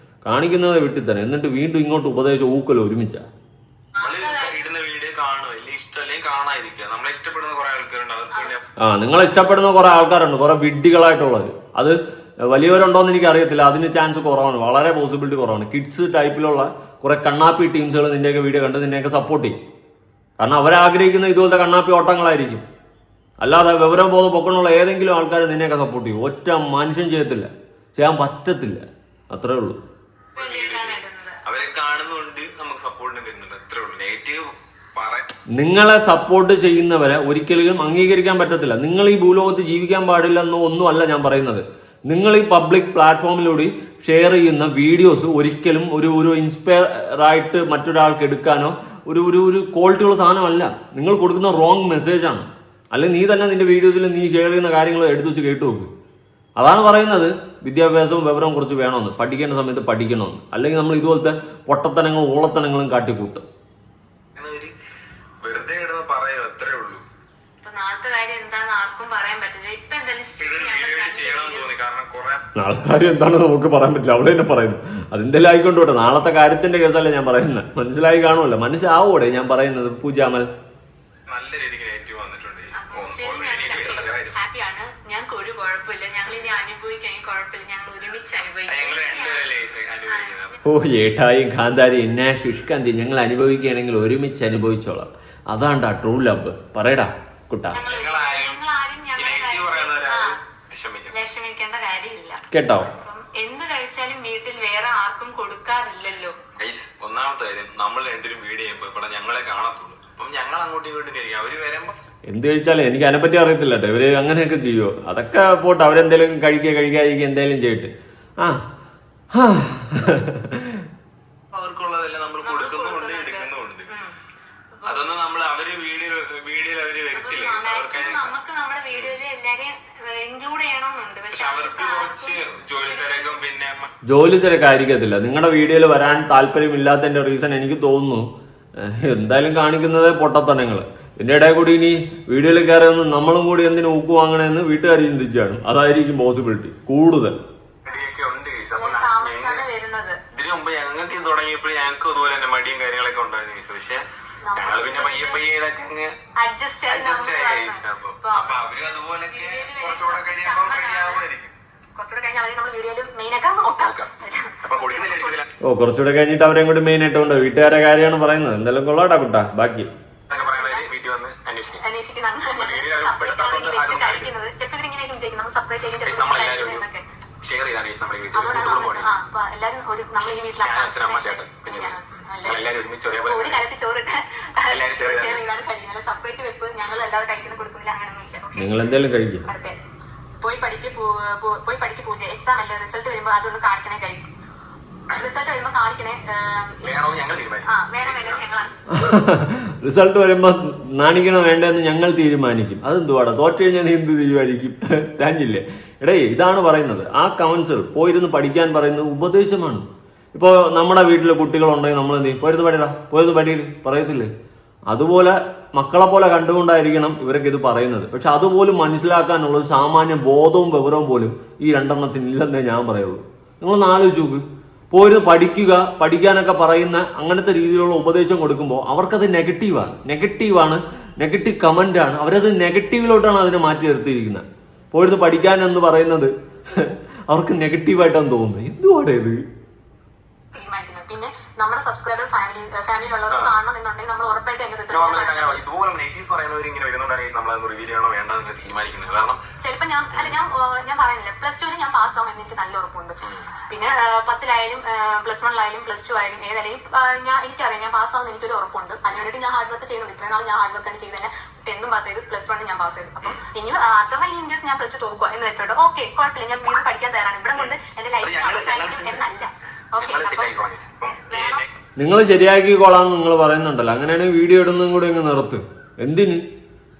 Speaker 2: കാണിക്കുന്നത് വിട്ടിൽ തന്നെ, എന്നിട്ട് വീണ്ടും ഇങ്ങോട്ട് ഉപദേശം ഊക്കലോ ഒരുമിച്ച. നിങ്ങളെ ഇഷ്ടപ്പെടുന്ന കുറെ ആൾക്കാരുണ്ട്, കുറെ വിഡ്ഢികളായിട്ടുള്ളത്. അത് വലിയവരുണ്ടോന്ന് എനിക്ക് അറിയത്തില്ല. അതിന് ചാൻസ് കുറവാണ്, വളരെ പോസിബിലിറ്റി കുറവാണ്. കിഡ്സ് ടൈപ്പിലുള്ള കുറെ കണ്ണാപ്പി ടീംസുകൾ നിന്റെയൊക്കെ വീഡിയോ കണ്ട് നിന്നെയൊക്കെ സപ്പോർട്ട് ചെയ്യും. കാരണം അവരാഗ്രഹിക്കുന്ന ഇതുപോലത്തെ കണ്ണാപ്പി ഓട്ടങ്ങളായിരിക്കും. അല്ലാതെ വിവരം ബോധം പൊക്കണുള്ള ഏതെങ്കിലും ആൾക്കാർ നിന്നെയൊക്കെ സപ്പോർട്ട് ചെയ്യും. ഒറ്റ മനുഷ്യൻ ചെയ്യത്തില്ല, ചെയ്യാൻ പറ്റത്തില്ല. അത്രേ ഉള്ളൂ. നിങ്ങളെ സപ്പോർട്ട് ചെയ്യുന്നവരെ ഒരിക്കലും അംഗീകരിക്കാൻ പറ്റത്തില്ല. നിങ്ങൾ ഈ ഭൂലോകത്ത് ജീവിക്കാൻ പാടില്ലെന്നോ ഒന്നുമല്ല ഞാൻ പറയുന്നത്. നിങ്ങൾ ഈ പബ്ലിക് പ്ലാറ്റ്ഫോമിലൂടെ ഷെയർ ചെയ്യുന്ന വീഡിയോസ് ഒരിക്കലും ഒരു ഇൻസ്പയർ ആയിട്ട് മറ്റൊരാൾക്ക് എടുക്കാനോ ഒരു ക്വാളിറ്റിയുള്ള സാധനമല്ല. നിങ്ങൾ കൊടുക്കുന്ന റോങ് മെസ്സേജ് ആണ്. അല്ലെങ്കിൽ നീ തന്നെ നിന്റെ വീഡിയോസിൽ നീ ഷെയർ ചെയ്യുന്ന കാര്യങ്ങൾ എടുത്തു വെച്ച് കേട്ടു നോക്ക്. അതാണ് പറയുന്നത്. വിദ്യാഭ്യാസവും വിവരവും കുറച്ച് വേണമെന്ന്, പഠിക്കേണ്ട സമയത്ത് പഠിക്കണമെന്ന്. അല്ലെങ്കിൽ നമ്മൾ ഇതുപോലത്തെ പൊട്ടത്തനങ്ങളും ഊളത്തനങ്ങളും കാട്ടിക്കൂട്ടും. നാളത്തെ കാര്യം എന്താണെന്ന് നമുക്ക് പറയാൻ പറ്റില്ല. അവിടെ തന്നെ പറയുന്നു അതെന്തെങ്കിലും ആയിക്കൊണ്ടോട്ടെ. നാളത്തെ കാര്യത്തിന്റെ കേസല്ലേ ഞാൻ പറയുന്നത്. മനസ്സിലായി കാണുമല്ലോ, മനസ്സിലാവൂടെ ഞാൻ പറയുന്നത്. പൂജാമൽ
Speaker 3: നല്ല രീതിക്ക് നെഗറ്റീവ് വന്നിട്ടുണ്ട്.
Speaker 1: ഹാപ്പിയാണ്, ഞങ്ങൾക്ക് ഒരു കുഴപ്പമില്ല. ഞങ്ങൾ ഇനി അനുഭവിക്കാൻ കുഴപ്പമില്ല, ഞങ്ങൾ ഒരുമിച്ച്
Speaker 2: ഓ ഏട്ടായും കാന്താരിയും എന്നാ ശുഷ്കാന്തി ഞങ്ങൾ അനുഭവിക്കുകയാണെങ്കിൽ ഒരുമിച്ച് അനുഭവിച്ചോളാം. അതാണ്ടാ ട്രൂ ലവ്. പറയടാ കുട്ടാ,
Speaker 1: വിഷമിക്കേണ്ട കാര്യമില്ല
Speaker 2: കേട്ടോ.
Speaker 1: എന്ത് കഴിച്ചാലും വീട്ടിൽ വേറെ ആർക്കും കൊടുക്കാറില്ലല്ലോ.
Speaker 3: ഒന്നാമത്തെ കാര്യം, നമ്മൾ രണ്ടുപേരും വീഡിയോ ചെയ്യുമ്പോ ഇവിടെ ഞങ്ങളെ കാണത്തുള്ളൂ. അപ്പം ഞങ്ങൾ അങ്ങോട്ടും ഇങ്ങോട്ടും കഴിയും. അവര് വരുമ്പോ
Speaker 2: എന്ത് കഴിച്ചാലും എനിക്ക് അതിനെപ്പറ്റി അറിയത്തില്ല കേട്ടോ. ഇവര് അങ്ങനെയൊക്കെ ചെയ്യുമോ? അതൊക്കെ പോട്ടെ, അവരെന്തേലും കഴിക്കാതിരിക്കുക എന്തെങ്കിലും ചെയ്തിട്ട്
Speaker 3: അവർക്കുള്ളതെല്ലാം നമ്മൾ കൊടുക്കുന്നുണ്ട്, എടുക്കുന്നുണ്ട്. അതൊന്നും നമ്മൾ അവര് വീഡിയോയിൽ അവര് വരുത്തില്ല.
Speaker 1: നമുക്ക് നമ്മുടെ വീഡിയോയില് എല്ലാരെയും ഇൻക്ലൂഡ് ചെയ്യണമെന്നുണ്ട്. പക്ഷെ
Speaker 3: അവർക്ക് കുറച്ച് ജോലിക്കാരൊക്കെ പിന്നെ
Speaker 2: ജോലി തിരക്കായിരിക്കത്തില്ല. നിങ്ങളുടെ വീഡിയോയിൽ വരാൻ താല്പര്യമില്ലാത്തതിന്റെ റീസൺ എനിക്ക് തോന്നുന്നു എന്തായാലും കാണിക്കുന്നത് പൊട്ടത്തനങ്ങള്. ഇതിന്റെ ഇടയിൽ കൂടി ഇനി വീഡിയോയിൽ കയറി ഒന്ന് നമ്മളും കൂടി എന്തിനു ഊക്ക് വാങ്ങണമെന്ന് വീട്ടുകാർ ചിന്തിച്ചാണ്. അതായിരിക്കും പോസിബിലിറ്റി കൂടുതൽ.
Speaker 3: ഇതിനു മുമ്പ് ഞങ്ങൾക്ക് ഇത് തുടങ്ങിയപ്പോൾ ഞങ്ങൾക്ക് ഇതുപോലെ തന്നെ മടിയും കാര്യങ്ങളൊക്കെ ഉണ്ടായിരുന്നു. പക്ഷെ ഞങ്ങൾ പിന്നെ പയ്യെ ഇതൊക്കെ അങ്ങ് അഡ്ജസ്റ്റ് ആയി. അപ്പൊ അവര് അതുപോലെ കുറച്ചുകൂടെ കഴിയുമ്പോൾ കഴിയാവുമായിരിക്കും.
Speaker 2: ഓ കുറച്ചുകൂടെ കഴിഞ്ഞിട്ട് അവരെയും കൂടി മെയിൻ ആയിട്ട് കൊണ്ട് വീട്ടുകാരെ കാര്യമാണ് പറയുന്നത്. എന്തായാലും കൊള്ളാട്ടാ കുട്ടാ. ബാക്കി
Speaker 3: വീട്ടിൽ വന്ന്
Speaker 1: അന്വേഷിക്കുന്ന സെപ്പറേറ്റ് ആണ് ഈ വെച്ച് കഴിക്കുന്നത്. ചിലപ്പോൾ ഇവരിങ്ങനെയായിരിക്കും വിചാരിക്കും നമ്മൾ സെപ്പറേറ്റ് ആയിരിക്കും കഴിക്കുന്നതെന്നൊക്കെ. അതുകൊണ്ടാണ് എല്ലാരും ഒരു നമ്മൾ ഈ വീട്ടിലാണ് ഒരു കലത്തിൽ ചോറിട്ട് ഷെയർ ചെയ്താണ് കഴിക്കുന്നത്. സെപ്പറേറ്റ് വെപ്പ് ഞങ്ങൾ എല്ലാവരും കഴിക്കുന്ന കൊടുക്കുന്നില്ല, അങ്ങനെയൊന്നുമില്ല.
Speaker 2: നിങ്ങൾ എന്തായാലും കഴിക്കും.
Speaker 1: അടുത്ത പോയി പഠിക്ക് പൂജ. എക്സാം അല്ലേ, റിസൾട്ട് വരുമ്പോ അതൊന്ന് കാണിക്കണേ കഴിച്ചു. റിസൾട്ട് വരുമ്പോ കാണിക്കണേ.
Speaker 2: റിസൾട്ട് വരുമ്പോ നാണിക്കണോ വേണ്ടെന്ന് ഞങ്ങൾ തീരുമാനിക്കും. അതെന്തുവാടാ, തോറ്റു കഴിഞ്ഞാൽ നീ എന്ത് തീരുമാനിക്കും? താഞ്ഞില്ലേ? എടേ, ഇതാണ് പറയുന്നത്. ആ കമന്റ്സ് പോയിരുന്ന് പഠിക്കാൻ പറയുന്നത് ഉപദേശമാണ്. ഇപ്പൊ നമ്മുടെ വീട്ടില് കുട്ടികളുണ്ടെങ്കിൽ നമ്മൾ എന്ത് ചെയ്യും? പോയിരുന്ന് പഠിടാ, പോയിരുന്ന് പഠിയില്ല പറയത്തില്ലേ? അതുപോലെ മക്കളെ പോലെ കണ്ടുകൊണ്ടായിരിക്കണം ഇവരൊക്കെ ഇത് പറയുന്നത്. പക്ഷെ അതുപോലും മനസ്സിലാക്കാനുള്ള ഒരു സാമാന്യ ബോധവും വിവരവും പോലും ഈ രണ്ടെണ്ണത്തിന് ഇല്ലെന്നേ ഞാൻ പറയുള്ളൂ. നിങ്ങളൊന്ന് ആലോചിച്ച് നോക്ക്. പോയിരുന്ന് പഠിക്കുക, പഠിക്കാനൊക്കെ പറയുന്ന അങ്ങനത്തെ രീതിയിലുള്ള ഉപദേശം കൊടുക്കുമ്പോൾ അവർക്കത് നെഗറ്റീവാണ്, നെഗറ്റീവ് കമന്റാണ്. അവരത് നെഗറ്റീവിലോട്ടാണ് അതിനെ മാറ്റി നിർത്തിയിരിക്കുന്നത്. പോയിരുന്ന് പഠിക്കാൻ എന്ന് പറയുന്നത് അവർക്ക് നെഗറ്റീവായിട്ടാണ് തോന്നുന്നത്. എന്തുവാടേ ഇത്?
Speaker 1: പിന്നെ നമ്മുടെ സബ്സ്ക്രൈബർ ഫാമിലിയിലുള്ളവർ കാണണം എന്നുണ്ടെങ്കിൽ നമ്മൾ ഉറപ്പായിട്ട് ചിലപ്പോൾ ഞാൻ പറയുന്നില്ല, +2 ഞാൻ പാസ്സാവും എന്ന് എനിക്ക് നല്ല ഉറപ്പുണ്ട്. പിന്നെ 10ലായാലും +1ലായാലും +2 ആയാലും ഏതായാലും എനിക്കറിയാം ഞാൻ പാസ്സാവും എനിക്കൊരു ഉറപ്പുണ്ട്. അതിനുവേണ്ടി ഞാൻ ഹാർഡ് വർക്ക് ചെയ്യുന്നുണ്ട്. ഇത്രയും നാൾ ഞാൻ ഹാർഡ് വർക്ക് തന്നെ ചെയ്ത് തന്നെ 10th പാസ് ചെയ്ത് +1 ഞാൻ പാസ് ചെയ്തു. അപ്പം ഇനി അഥവാ ഈ ഇൻഡ്യസ് ഞാൻ +2 തോക്കുക എന്ന് വെച്ചോട്ടെ, ഓക്കെ കുഴപ്പമില്ല, ഞാൻ വീണ്ടും പഠിക്കാൻ തയ്യാറാണ്. ഇവിടെ കൊണ്ട് എന്റെ ലൈഫ് അവസാനിക്കും എന്നല്ല.
Speaker 2: നിങ്ങൾ ശരിയാക്കിക്കോളാന്ന് നിങ്ങൾ പറയുന്നുണ്ടല്ലോ. അങ്ങനെയാണെങ്കിൽ വീഡിയോ ഇടുന്നതും കൂടി അങ്ങ് നിർത്ത്. എന്തിന്?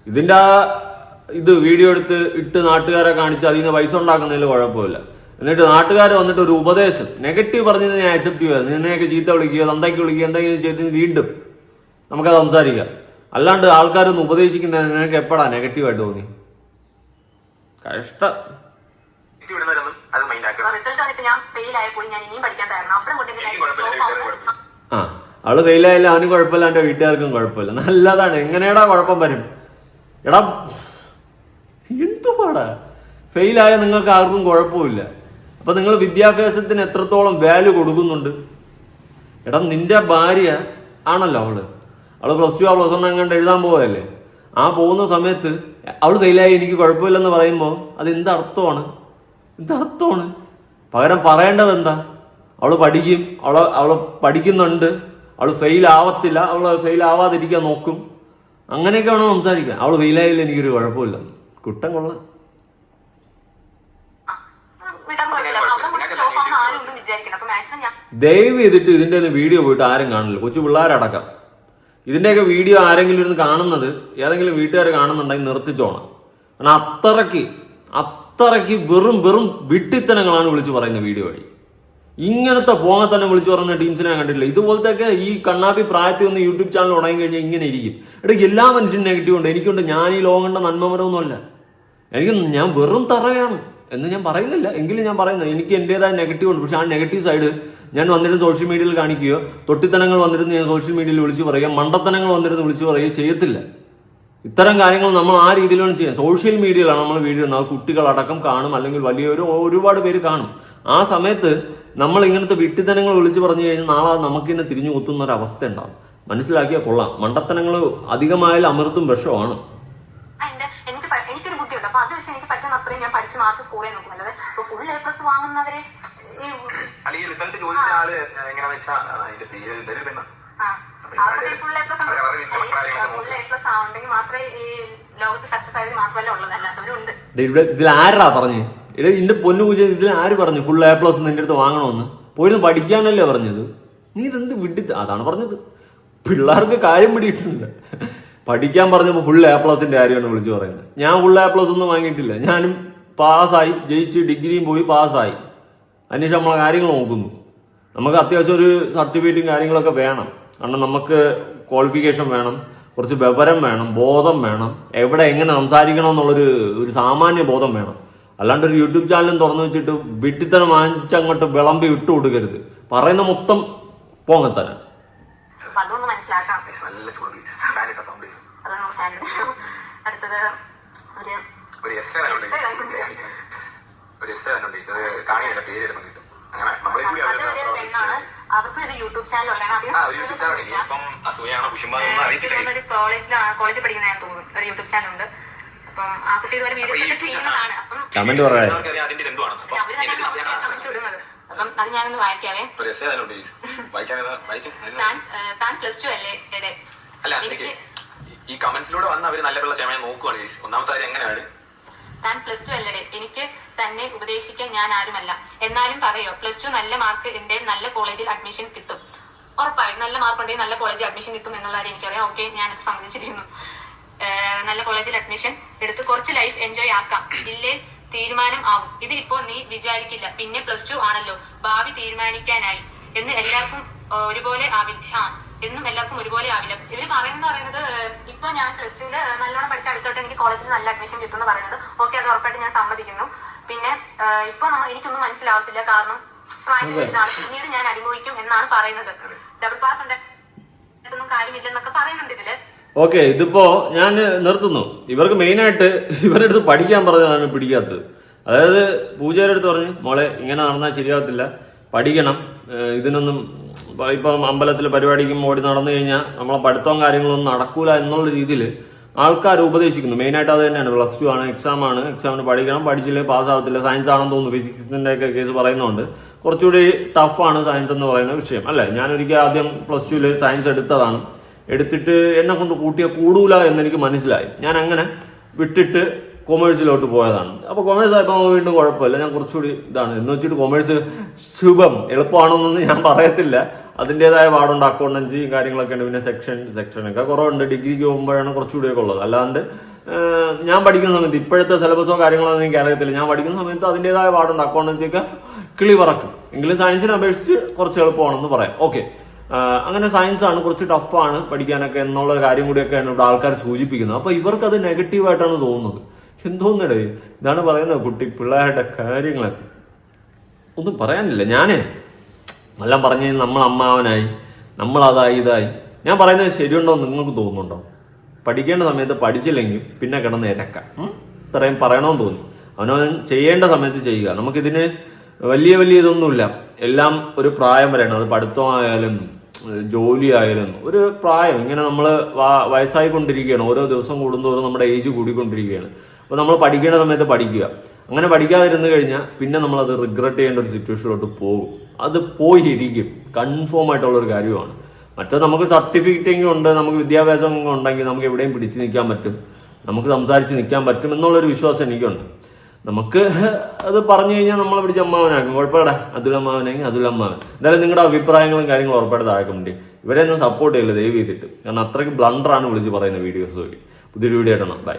Speaker 2: ഇതിന്റെ ഇത് വീഡിയോ എടുത്ത് ഇട്ട് നാട്ടുകാരെ കാണിച്ച് അതിന് പൈസ ഉണ്ടാക്കുന്നതിൽ കുഴപ്പമില്ല. എന്നിട്ട് നാട്ടുകാർ വന്നിട്ട് ഒരു ഉപദേശം നെഗറ്റീവ് പറഞ്ഞത് ഞാൻ അക്സെപ്റ്റ് ചെയ്യുക. നിന്നെയൊക്കെ ചീത്ത വിളിക്കുക, തന്തയ്ക്ക് വിളിക്കുക, എന്തെങ്കിലും ചെയ്തതിന് വീണ്ടും നമുക്കത് സംസാരിക്കാം. അല്ലാണ്ട് ആൾക്കാരൊന്ന് ഉപദേശിക്കുന്നത് നിനക്ക് എപ്പോഴാ നെഗറ്റീവായിട്ട് തോന്നി? കഷ്ടം. ആ, അവള് ഫെയിലായാലും അവനും കുഴപ്പമില്ല, എന്റെ വീട്ടുകാർക്കും കുഴപ്പമില്ല. നല്ലതാണ്. എങ്ങനെയാടാ കുഴപ്പം വരും? എടാ എന്തുപാടാ, ഫെയിലായ നിങ്ങൾക്ക് ആർക്കും കുഴപ്പമില്ല. അപ്പൊ നിങ്ങൾ വിദ്യാഭ്യാസത്തിന് എത്രത്തോളം വാല്യൂ കൊടുക്കുന്നുണ്ട്? എടാ നിന്റെ ഭാര്യ ആണല്ലോ അവള് +2 +1 എങ്ങാണ്ട് എഴുതാൻ പോവല്ലേ. ആ പോകുന്ന സമയത്ത് അവള് ഫെയിലായി എനിക്ക് കുഴപ്പമില്ലെന്ന് പറയുമ്പോൾ അത് എന്തർത്ഥമാണ്? പകരം പറയേണ്ടത് എന്താ? അവള് പഠിക്കും, അവള് പഠിക്കുന്നുണ്ട്, അവള് ഫെയിൽ ആവത്തില്ല, അവള് ഫെയിൽ ആവാതിരിക്കാൻ നോക്കും, അങ്ങനെയൊക്കെ വേണം സംസാരിക്കാൻ. അവള് ഫെയിലായില്ല എനിക്കൊരു കുഴപ്പമില്ല. കുട്ടം കൊള്ളാം. ദയവ് ചെയ്തിട്ട് ഇതിന്റെ വീഡിയോ പോയിട്ട് ആരും കാണില്ല, കൊച്ചു പിള്ളേരടക്കം. ഇതിന്റെയൊക്കെ വീഡിയോ ആരെങ്കിലും ഇരുന്ന് കാണുന്നത് ഏതെങ്കിലും വീട്ടുകാർ കാണുന്നുണ്ടെങ്കിൽ നിർത്തിച്ചോണം. കാരണം അത്രയ്ക്ക് വെറും വിട്ടിത്തനങ്ങളാണ് വിളിച്ചു പറയുന്ന വീഡിയോ വഴി. ഇങ്ങനത്തെ പോങ്ങത്തന്നെ വിളിച്ചു പറയുന്ന ടീംസിനെ ഞാൻ കണ്ടിട്ടില്ല. ഇതുപോലത്തെയൊക്കെ ഈ കണ്ണാപ്പി പ്രായത്തിൽ ഒന്ന് യൂട്യൂബ് ചാനൽ തുടങ്ങി കഴിഞ്ഞാൽ ഇങ്ങനെ ഇരിക്കും. എല്ലാ മനുഷ്യനും നെഗറ്റീവ് ഉണ്ട്. എനിക്കുണ്ട്. ഞാൻ ഈ ലോകം കണ്ട നന്മമരമൊന്നുമല്ല. ഞാൻ വെറും തറയാണ് എന്ന് ഞാൻ പറയുന്നില്ല, എങ്കിലും ഞാൻ പറയുന്നത് എനിക്ക് എന്റേതായ നെഗറ്റീവ് ഉണ്ട്. പക്ഷെ ആ നെഗറ്റീവ് സൈഡ് ഞാൻ വന്നിരുന്ന് സോഷ്യൽ മീഡിയയിൽ കാണിക്കുകയോ, തൊട്ടിത്തനങ്ങൾ വന്നിരുന്ന് ഞാൻ സോഷ്യൽ മീഡിയയിൽ വിളിച്ചു പറയുക, മണ്ടത്തനങ്ങൾ വന്നിരുന്ന് വിളിച്ചു പറയുകയോ ചെയ്യത്തില്ല. ഇത്തരം കാര്യങ്ങൾ നമ്മൾ ആ രീതിയിലാണ് ചെയ്യാം. സോഷ്യൽ മീഡിയയിലാണ് നമ്മൾ വീഡിയോ ഇടുന്നത്. കുട്ടികളടക്കം കാണും, അല്ലെങ്കിൽ ഒരുപാട് പേര് കാണും. ആ സമയത്ത് നമ്മൾ ഇങ്ങനത്തെ വിട്ടിത്തനങ്ങൾ വിളിച്ചു പറഞ്ഞു കഴിഞ്ഞാൽ നാളെ നമുക്ക് തന്നെ തിരിഞ്ഞു കുത്തുന്ന ഒരു അവസ്ഥ ഉണ്ടാവും. മനസ്സിലാക്കിയാൽ കൊള്ളാം. മണ്ടത്തനങ്ങൾ അധികമായാലും അമൃതും വിഷമാണ്.
Speaker 1: എനിക്കൊരു ബുദ്ധിയുണ്ട്. അപ്പൊ അത് വെച്ച് എനിക്ക് പറ്റുന്ന അത്രയും ഞാൻ പഠിച്ച് മാർക്ക് സ്കോർ ചെയ്യാൻ നോക്കും. അല്ലാതെ ഫുൾ A+ വാങ്ങുന്നവരെ ഫുൾ A+ ആവുണ്ടെങ്കിൽ മാത്രമേ ഈ ലോകത്ത് സക്സസ് ആയത് മാത്രമല്ല ഉള്ളത്, അല്ലാത്തവരുണ്ട്.
Speaker 2: ഇതിൽ ആരാ പറഞ്ഞു? ഇതിന്റെ പൊന്നു പൂജ, ഇതിൽ ആര് പറഞ്ഞു ഫുൾ A+ നിന്റെ അടുത്ത് വാങ്ങണമെന്ന്? പോയിരുന്നു പഠിക്കാനല്ലേ പറഞ്ഞത്? നീ ഇതെന്ത് അതാണ് പറഞ്ഞത്. പിള്ളേർക്ക് കാര്യം പിടിയിട്ടില്ല. പഠിക്കാൻ പറഞ്ഞപ്പോൾ ഫുൾ A+ കാര്യമാണ് വിളിച്ചു പറയുന്നത്. ഞാൻ ഫുൾ A+ ഒന്നും വാങ്ങിയിട്ടില്ല. ഞാനും പാസ്സായി, ജയിച്ച് ഡിഗ്രിയും പോയി പാസ്സായി. അതിനുശേഷം നമ്മളെ കാര്യങ്ങൾ നോക്കുന്നു. നമുക്ക് അത്യാവശ്യം ഒരു സർട്ടിഫിക്കറ്റും കാര്യങ്ങളൊക്കെ വേണം. കാരണം നമുക്ക് ക്വാളിഫിക്കേഷൻ വേണം, കുറച്ച് വിവരം വേണം, ബോധം വേണം, എവിടെ എങ്ങനെ സംസാരിക്കണം എന്നുള്ളൊരു സാമാന്യ ബോധം വേണം. അല്ലാണ്ട് ഒരു യൂട്യൂബ് ചാനലും തുറന്നു വെച്ചിട്ട് വിട്ടിത്തരം വാങ്ങിച്ചങ്ങോട്ട് വിളമ്പി ഇട്ട് കൊടുക്കരുത്. പറയുന്ന മൊത്തം പോങ്ങത്തരാൻ.
Speaker 1: അതൊന്ന് മനസ്സിലാക്കാം. അടുത്തത് പെണ്ണാണ്. അവർക്കും ഒരു യൂട്യൂബ് ചാനൽ ഉള്ളതാണ്. ഒരു കോളേജിൽ പഠിക്കുന്നതാണെന്ന് തോന്നുന്നു, ഒരു യൂട്യൂബ് ചാനൽ ഉണ്ട്. അപ്പം ആ കുട്ടി ഇതുപോലെ വീഡിയോസ് ഒക്കെ ചെയ്യുന്നതാണ്. അപ്പം ഇടുന്നത്. അപ്പം അത് ഞാനൊന്ന് വായിക്കാവേ. താൻ +2 അല്ലേ? എനിക്ക്
Speaker 3: ഈ കമന്റ്സിലൂടെ വന്ന് അവര് നല്ല പിള്ള ക്ഷമയെ നോക്കുവാണ്. ഒന്നാമത്തെ കാര്യം എങ്ങനെയാണ്
Speaker 1: താൻ +2 അല്ലേ? എനിക്ക് തന്നെ ഉപദേശിക്കാൻ ഞാൻ ആരുമല്ല. എന്നാലും പറയോ, +2 നല്ല മാർക്ക് ഉണ്ട്, നല്ല കോളേജിൽ അഡ്മിഷൻ കിട്ടും. ഉറപ്പായും നല്ല മാർക്ക് ഉണ്ടെങ്കിൽ നല്ല കോളേജിൽ അഡ്മിഷൻ കിട്ടും എന്നുള്ള കാര്യം എനിക്കറിയാം. ഓക്കെ, ഞാനത് സമ്മതിച്ചിരിക്കുന്നു. നല്ല കോളേജിൽ അഡ്മിഷൻ എടുത്ത് കുറച്ച് ലൈഫ് എൻജോയ് ആക്കാം. ഇല്ലേ തീരുമാനം ആവും. ഇതിപ്പോ നീ വിചാരിക്കില്ല, പിന്നെ +2 ആണല്ലോ, ഭാവി തീരുമാനിക്കാനായി എന്ന് എല്ലാവർക്കും ഒരുപോലെ ആവില്ല. എന്നും എല്ലാവർക്കും ഒരുപോലെ ആവില്ല. ഇവര് പറയുന്നത് ഇപ്പൊ ഞാൻ +2 നല്ലോണം പഠിച്ച അടുത്തോട്ട് എനിക്ക് കോളേജിൽ നല്ല അഡ്മിഷൻ കിട്ടും എന്ന് പറയുന്നത്. ഓക്കെ, അത് ഉറപ്പായിട്ട് ഞാൻ സമ്മതിക്കുന്നു. പിന്നെ ഇപ്പൊ എനിക്കൊന്നും മനസ്സിലാവത്തില്ല, കാരണം പ്രായം ഇതാണ്, പിന്നീട് ഞാൻ അനുഭവിക്കും എന്നാണ് പറയുന്നത്. ഡബിൾ പാസ് ഉണ്ടൊന്നും കാര്യമില്ലെന്നൊക്കെ പറയുന്നുണ്ട് ഇതില്.
Speaker 2: ഓക്കെ, ഇതിപ്പോ ഞാൻ നിർത്തുന്നു. ഇവർക്ക് മെയിനായിട്ട് ഇവരുടെ അടുത്ത് പഠിക്കാൻ പറഞ്ഞതാണ് പിടിക്കാത്തത്. അതായത് പൂജയുടെ അടുത്ത് പറഞ്ഞ്, മോളെ ഇങ്ങനെ നടന്നാൽ ശരിയാകത്തില്ല, പഠിക്കണം, ഇതിനൊന്നും ഇപ്പം അമ്പലത്തിൽ പരിപാടിക്കും ഓടി നടന്നു കഴിഞ്ഞാൽ നമ്മളെ പഠിത്തവും കാര്യങ്ങളൊന്നും നടക്കൂല എന്നുള്ള രീതിയിൽ ആൾക്കാർ ഉപദേശിക്കുന്നു. മെയിനായിട്ട് അത് തന്നെയാണ്. +2 ആണ്, എക്സാമിന് പഠിക്കണം, പഠിച്ചില്ലെങ്കിൽ പാസ്സാവത്തില്ല. സയൻസ് ആണെന്ന് തോന്നുന്നു, ഫിസിക്സിന്റെ ഒക്കെ കേസ് പറയുന്നുണ്ട്. കുറച്ചുകൂടി ടഫാണ് സയൻസ് എന്ന് പറയുന്ന വിഷയം അല്ലേ. ഞാനൊരിക്കൽ ആദ്യം +2 സയൻസ് എടുത്തതാണ്. എടുത്തിട്ട് എന്നെ കൊണ്ട് കൂട്ടിയ കൂടൂല എന്നെനിക്ക് മനസ്സിലായി. ഞാൻ അങ്ങനെ വിട്ടിട്ട് കൊമേഴ്സിലോട്ട് പോയതാണ്. അപ്പോൾ കൊമേഴ്സ് ആയപ്പോൾ വീണ്ടും കുഴപ്പമില്ല, ഞാൻ കുറച്ചുകൂടി ഇതാണ് എന്ന് വെച്ചിട്ട് കൊമേഴ്സ് ശുഭം എളുപ്പമാണെന്നൊന്നും ഞാൻ പറയത്തില്ല. അതിൻ്റെതായ പാടുണ്ട്, അക്കൗണ്ടൻസി കാര്യങ്ങളൊക്കെ ഉണ്ട്, പിന്നെ സെക്ഷനൊക്കെ കുറവുണ്ട്. ഡിഗ്രിക്ക് പോകുമ്പോഴാണ് കുറച്ചുകൂടിയൊക്കെ ഉള്ളത്. അല്ലാണ്ട് ഞാൻ പഠിക്കുന്ന സമയത്ത് ഇപ്പോഴത്തെ സിലബസോ കാര്യങ്ങളൊന്നും എനിക്ക് അറിയത്തില്ല. ഞാൻ പഠിക്കുന്ന സമയത്ത് അതിൻ്റെതായ പാടുണ്ട്, അക്കൗണ്ടൻസി ഒക്കെ കിളി പറക്കും. എങ്കിലും സയൻസിനെ അപേക്ഷിച്ച് കുറച്ച് എളുപ്പമാണെന്ന് പറയാം. ഓക്കെ, അങ്ങനെ സയൻസ് ആണ് കുറച്ച് ടഫാണ് പഠിക്കാനൊക്കെ എന്നുള്ള കാര്യം കൂടിയൊക്കെയാണ് ഇവിടെ ആൾക്കാർ സൂചിപ്പിക്കുന്നത്. അപ്പൊ ഇവർക്കത് നെഗറ്റീവായിട്ടാണ് തോന്നുന്നത്. എന്തോന്നിടേ, ഇതാണ് പറയുന്നത് കുട്ടി പിള്ളേരുടെ കാര്യങ്ങളൊക്കെ ഒന്നും പറയാനില്ല. ഞാനേ എല്ലാം പറഞ്ഞു നമ്മൾ അമ്മാവനായി, നമ്മളതായി ഇതായി. ഞാൻ പറയുന്നത് ശരിയുണ്ടോ നിങ്ങൾക്ക് തോന്നുന്നുണ്ടോ? പഠിക്കേണ്ട സമയത്ത് പഠിച്ചില്ലെങ്കിൽ പിന്നെ കിടന്ന് ഇരക്കാം. ഇത്രയും പറയണമെന്ന് തോന്നി. അവനവൻ ചെയ്യേണ്ട സമയത്ത് ചെയ്യുക. നമുക്കിതിന് വലിയ ഇതൊന്നുമില്ല. എല്ലാം ഒരു പ്രായം വരെയാണ്. അത് പഠിത്തമായാലും ജോലി ആയാലും ഒരു പ്രായം. ഇങ്ങനെ നമ്മൾ വയസ്സായിക്കൊണ്ടിരിക്കുകയാണ്. ഓരോ ദിവസം കൂടുന്തോറും നമ്മുടെ ഏജ് കൂടിക്കൊണ്ടിരിക്കുകയാണ്. അപ്പോൾ നമ്മൾ പഠിക്കേണ്ട സമയത്ത് പഠിക്കുക. അങ്ങനെ പഠിക്കാതിരുന്നു കഴിഞ്ഞാൽ പിന്നെ നമ്മളത് റിഗ്രറ്റ് ചെയ്യേണ്ട ഒരു സിറ്റുവേഷനിലോട്ട് പോകും. അത് പോയിരിക്കും, കൺഫേം ആയിട്ടുള്ളൊരു കാര്യമാണ്. മറ്റേ നമുക്ക് സർട്ടിഫിക്കറ്റെങ്കിലും ഉണ്ട്, നമുക്ക് വിദ്യാഭ്യാസം ഉണ്ടെങ്കിൽ നമുക്ക് എവിടെയും പിടിച്ചു നിൽക്കാൻ പറ്റും, നമുക്ക് സംസാരിച്ച് നിൽക്കാൻ പറ്റും എന്നുള്ളൊരു വിശ്വാസം എനിക്കുണ്ട്. നമുക്ക് അത് പറഞ്ഞു കഴിഞ്ഞാൽ നമ്മളെ പിടിച്ച് അമ്മാവനാക്കും. കുഴപ്പമില്ല, അതുലമ്മാവനെങ്കിൽ അതുലമ്മാവൻ. എന്തായാലും നിങ്ങളുടെ അഭിപ്രായങ്ങളും കാര്യങ്ങളും ഉറപ്പായിട്ട് താഴെക്കുണ്ട്. ഇവരെ ഒന്നും സപ്പോർട്ട് ചെയ്യില്ല ദയവ് ചെയ്തിട്ട്, കാരണം അത്രയ്ക്ക് ബ്ലണ്ടറാണ് വിളിച്ച് പറയുന്ന വീഡിയോസ്. പുതിയൊരു വീഡിയോ ആയിട്ടാണ്. ബൈ.